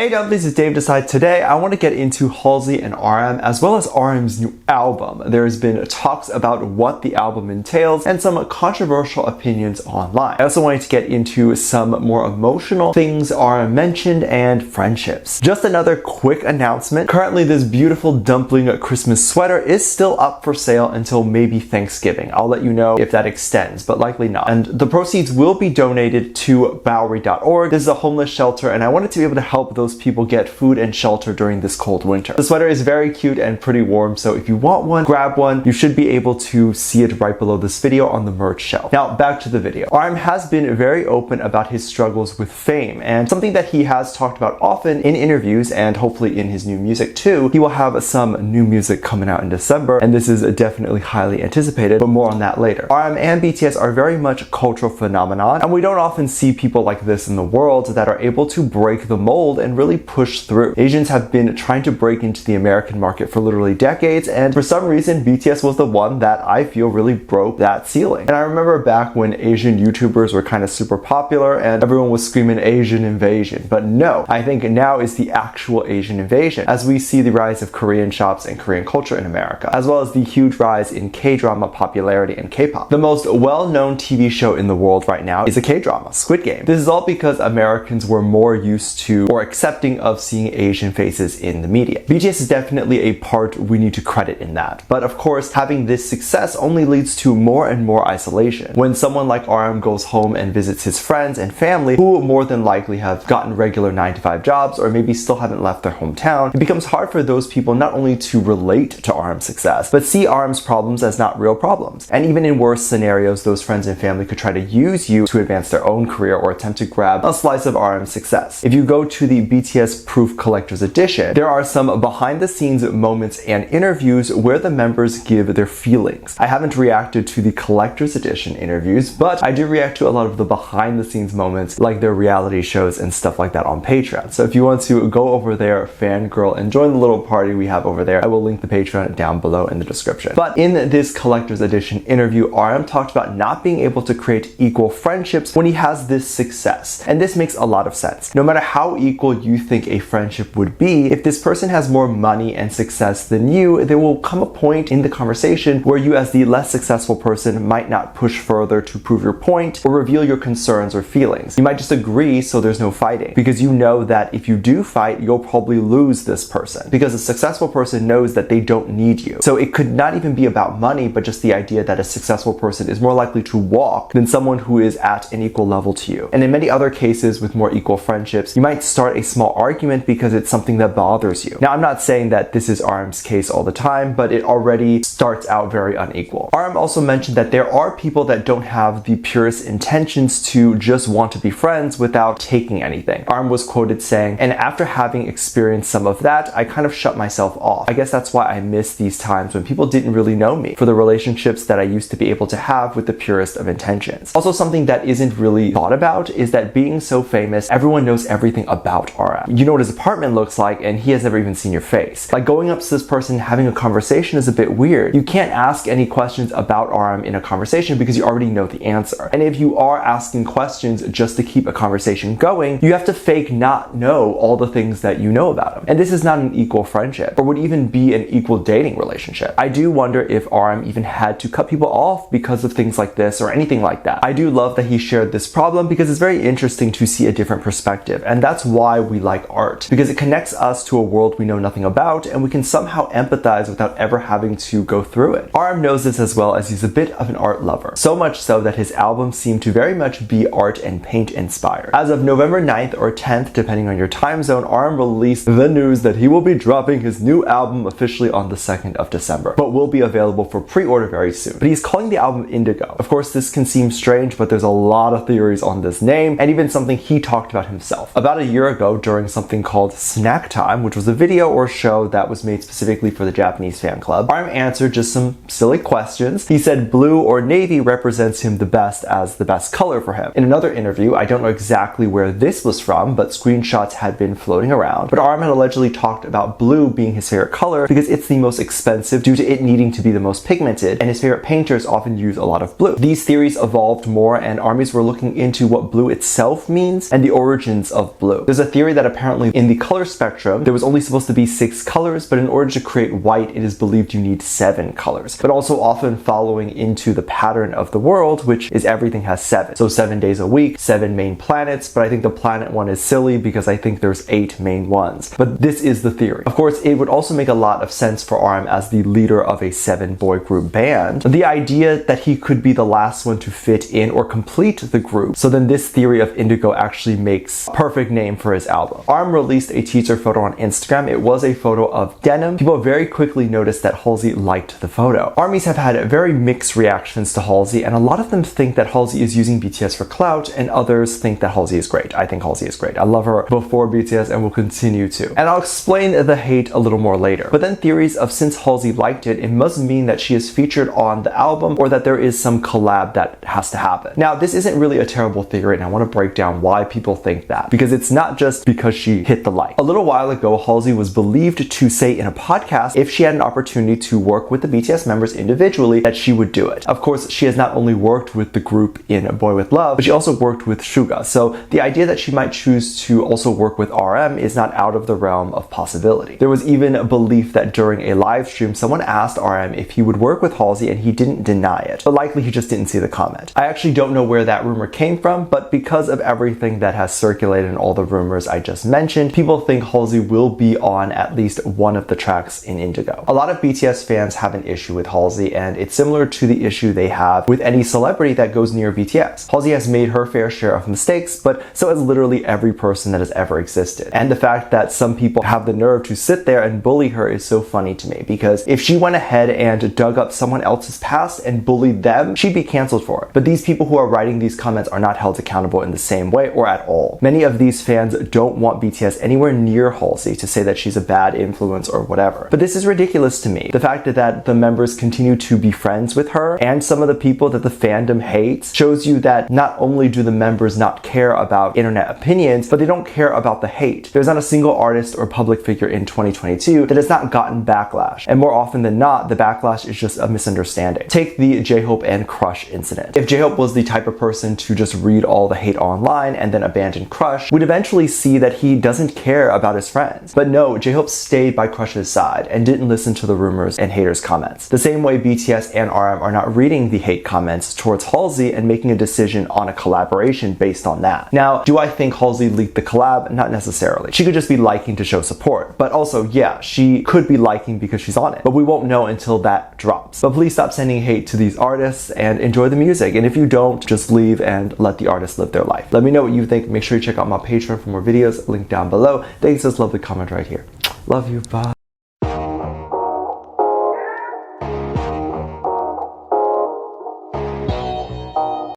Hey dumplings, it's Dave Decide. Today I want to get into Halsey and RM as well as RM's new album. There's been talks about what the album entails and some controversial opinions online. I also wanted to get into some more emotional things RM mentioned and friendships. Just another quick announcement. Currently this beautiful dumpling Christmas sweater is still up for sale until maybe Thanksgiving. I'll let you know if that extends, but likely not. And the proceeds will be donated to Bowery.org. This is a homeless shelter and I wanted to be able to help those people get food and shelter during this cold winter. The sweater is very cute and pretty warm, so if you want one, grab one. You should be able to see it right below this video on the merch shelf. Now back to the video. RM has been very open about his struggles with fame, and something that he has talked about often in interviews and hopefully in his new music too. He will have some new music coming out in December, and this is definitely highly anticipated, but more on that later. RM and BTS are very much a cultural phenomenon, and we don't often see people like this in the world that are able to break the mold and really push through. Asians have been trying to break into the American market for literally decades, and for some reason BTS was the one that I feel really broke that ceiling. And I remember back when Asian YouTubers were kind of super popular and everyone was screaming Asian invasion, but no, I think now is the actual Asian invasion as we see the rise of Korean shops and Korean culture in America, as well as the huge rise in K-drama popularity and K-pop. The most well-known TV show in the world right now is a K-drama, Squid Game. This is all because Americans were more used to or accepting of seeing Asian faces in the media. BTS is definitely a part we need to credit in that. But of course, having this success only leads to more and more isolation. When someone like RM goes home and visits his friends and family, who more than likely have gotten regular 9-to-5 jobs or maybe still haven't left their hometown, it becomes hard for those people not only to relate to RM's success, but see RM's problems as not real problems. And even in worse scenarios, those friends and family could try to use you to advance their own career or attempt to grab a slice of RM's success. If you go to the BTS Proof Collector's Edition, there are some behind the scenes moments and interviews where the members give their feelings. I haven't reacted to the Collector's Edition interviews, but I do react to a lot of the behind the scenes moments like their reality shows and stuff like that on Patreon. So if you want to go over there, fangirl, and join the little party we have over there, I will link the Patreon down below in the description. But in this Collector's Edition interview, RM talked about not being able to create equal friendships when he has this success. And this makes a lot of sense. No matter how equal you think a friendship would be, if this person has more money and success than you, there will come a point in the conversation where you as the less successful person might not push further to prove your point or reveal your concerns or feelings. You might just agree so there's no fighting, because you know that if you do fight, you'll probably lose this person, because a successful person knows that they don't need you. So it could not even be about money, but just the idea that a successful person is more likely to walk than someone who is at an equal level to you. And in many other cases with more equal friendships, you might start a small argument because it's something that bothers you. Now, I'm not saying that this is RM's case all the time, but it already starts out very unequal. RM also mentioned that there are people that don't have the purest intentions to just want to be friends without taking anything. RM was quoted saying, "And after having experienced some of that, I kind of shut myself off. I guess that's why I miss these times when people didn't really know me for the relationships that I used to be able to have with the purest of intentions." Also, something that isn't really thought about is that being so famous, everyone knows everything about RM. You know what his apartment looks like and he has never even seen your face. Like, going up to this person having a conversation is a bit weird. You can't ask any questions about RM in a conversation because you already know the answer. And if you are asking questions just to keep a conversation going, you have to fake not know all the things that you know about him. And this is not an equal friendship or would even be an equal dating relationship. I do wonder if RM even had to cut people off because of things like this or anything like that. I do love that he shared this problem because it's very interesting to see a different perspective, and that's why we like art, because it connects us to a world we know nothing about and we can somehow empathize without ever having to go through it. RM knows this as well, as he's a bit of an art lover, so much so that his albums seem to very much be art and paint inspired. As of November 9th or 10th, depending on your time zone, RM released the news that he will be dropping his new album officially on the 2nd of December, but will be available for pre-order very soon. But he's calling the album Indigo. Of course, this can seem strange, but there's a lot of theories on this name, and even something he talked about himself. About a year ago, during something called Snack Time, which was a video or show that was made specifically for the Japanese fan club, RM answered just some silly questions. He said blue or navy represents him the best as the best color for him. In another interview, I don't know exactly where this was from, but screenshots had been floating around, but RM had allegedly talked about blue being his favorite color because it's the most expensive due to it needing to be the most pigmented, and his favorite painters often use a lot of blue. These theories evolved more, and armies were looking into what blue itself means and the origins of blue. There's a theory that apparently in the color spectrum, there was only supposed to be 6 colors, but in order to create white, it is believed you need 7 colors. But also often following into the pattern of the world, which is everything has 7. So 7 days a week, 7 main planets, but I think the planet one is silly because I think there's 8 main ones. But this is the theory. Of course, it would also make a lot of sense for RM as the leader of a 7-boy group band. The idea that he could be the last one to fit in or complete the group. So then this theory of Indigo actually makes a perfect name for his album. RM released a teaser photo on Instagram. It was a photo of denim. People very quickly noticed that Halsey liked the photo. ARMYs have had very mixed reactions to Halsey, and a lot of them think that Halsey is using BTS for clout, and others think that Halsey is great. I think Halsey is great. I love her before BTS and will continue to. And I'll explain the hate a little more later. But then theories of since Halsey liked it, it must mean that she is featured on the album or that there is some collab that has to happen. Now, this isn't really a terrible theory, and I want to break down why people think that, because it's not just because she hit the like. A little while ago, Halsey was believed to say in a podcast if she had an opportunity to work with the BTS members individually, that she would do it. Of course, she has not only worked with the group in Boy With Love, but she also worked with Suga. So the idea that she might choose to also work with RM is not out of the realm of possibility. There was even a belief that during a live stream, someone asked RM if he would work with Halsey and he didn't deny it. But likely he just didn't see the comment. I actually don't know where that rumor came from, but because of everything that has circulated and all the rumors I just mentioned, people think Halsey will be on at least one of the tracks in Indigo. A lot of BTS fans have an issue with Halsey, and it's similar to the issue they have with any celebrity that goes near BTS. Halsey has made her fair share of mistakes, but so has literally every person that has ever existed. And the fact that some people have the nerve to sit there and bully her is so funny to me, because if she went ahead and dug up someone else's past and bullied them, she'd be canceled for it. But these people who are writing these comments are not held accountable in the same way or at all. Many of these fans don't want BTS anywhere near Halsey to say that she's a bad influence or whatever. But this is ridiculous to me. The fact that the members continue to be friends with her and some of the people that the fandom hates shows you that not only do the members not care about internet opinions, but they don't care about the hate. There's not a single artist or public figure in 2022 that has not gotten backlash. And more often than not, the backlash is just a misunderstanding. Take the J-Hope and Crush incident. If J-Hope was the type of person to just read all the hate online and then abandon Crush, we'd eventually see that he doesn't care about his friends. But no, J-Hope stayed by Crush's side and didn't listen to the rumors and haters' comments. The same way BTS and RM are not reading the hate comments towards Halsey and making a decision on a collaboration based on that. Now, do I think Halsey leaked the collab? Not necessarily. She could just be liking to show support. But also, yeah, she could be liking because she's on it. But we won't know until that drops. But please stop sending hate to these artists and enjoy the music. And if you don't, just leave and let the artists live their life. Let me know what you think. Make sure you check out my Patreon for more videos. Link down below. Thanks for this lovely comment right here. Love you. Bye.